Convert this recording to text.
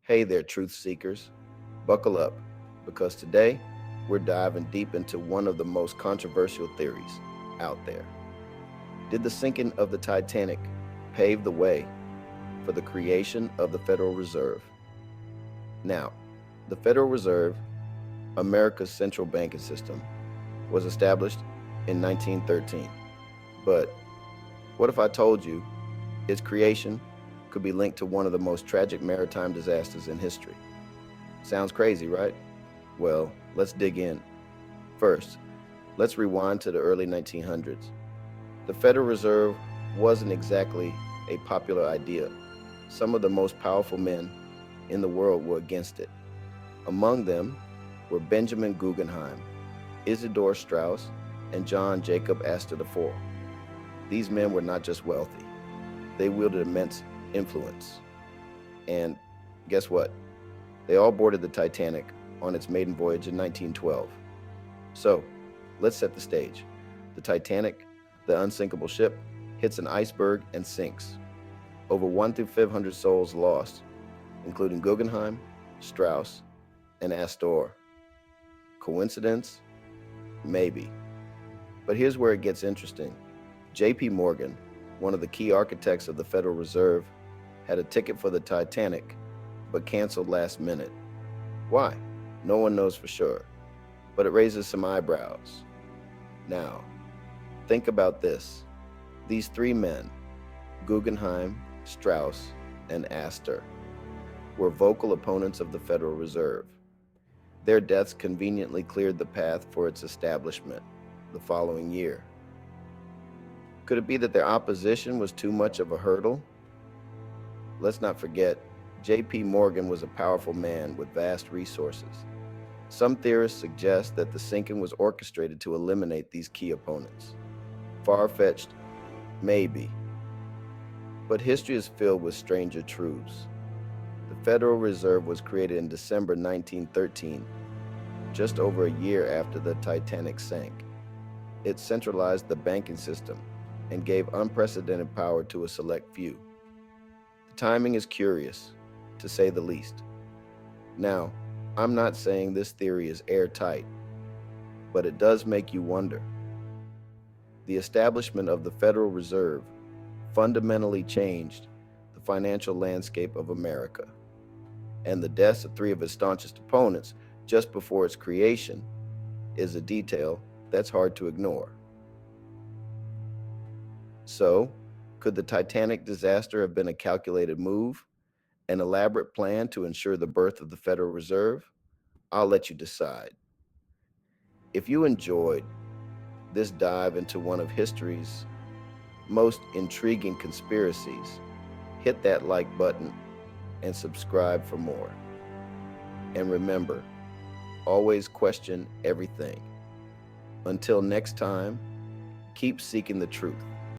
Hey there, truth seekers. Buckle up, because today we're diving deep into one of the most controversial theories out there. Did the sinking of the Titanic pave the way for the creation of the Federal Reserve? Now, the Federal Reserve, America's central banking system, was established in 1913. But what if I told you its creation could be linked to one of the most tragic maritime disasters in history? Sounds crazy, right? Well, let's dig in. First, let's rewind to the early 1900s. The Federal Reserve wasn't exactly a popular idea. Some of the most powerful men in the world were against it. Among them were Benjamin Guggenheim, Isidor Straus, and John Jacob Astor IV. These men were not just wealthy, they wielded immense influence. And guess what? They all boarded the Titanic on its maiden voyage in 1912. So, let's set the stage. The Titanic, the unsinkable ship, hits an iceberg and sinks. Over 1 through 500 souls lost, including Guggenheim, Strauss, and Astor. Coincidence? Maybe. But here's where it gets interesting. J.P. Morgan, one of the key architects of the Federal Reserve, had a ticket for the Titanic, but canceled last minute. Why? No one knows for sure, but it raises some eyebrows. Now, think about this. These three men, Guggenheim, Strauss, and Astor, were vocal opponents of the Federal Reserve. Their deaths conveniently cleared the path for its establishment the following year. Could it be that their opposition was too much of a hurdle? Let's not forget, J.P. Morgan was a powerful man with vast resources. Some theorists suggest that the sinking was orchestrated to eliminate these key opponents. Far-fetched? Maybe. But history is filled with stranger truths. The Federal Reserve was created in December 1913, just over a year after the Titanic sank. It centralized the banking system and gave unprecedented power to a select few. The timing is curious, to say the least. Now, I'm not saying this theory is airtight, but it does make you wonder. The establishment of the Federal Reserve fundamentally changed the financial landscape of America, and the deaths of three of its staunchest opponents just before its creation is a detail that's hard to ignore. So, could the Titanic disaster have been a calculated move, an elaborate plan to ensure the birth of the Federal Reserve? I'll let you decide. If you enjoyed this dive into one of history's most intriguing conspiracies, hit that like button and subscribe for more. And remember, always question everything. Until next time, keep seeking the truth.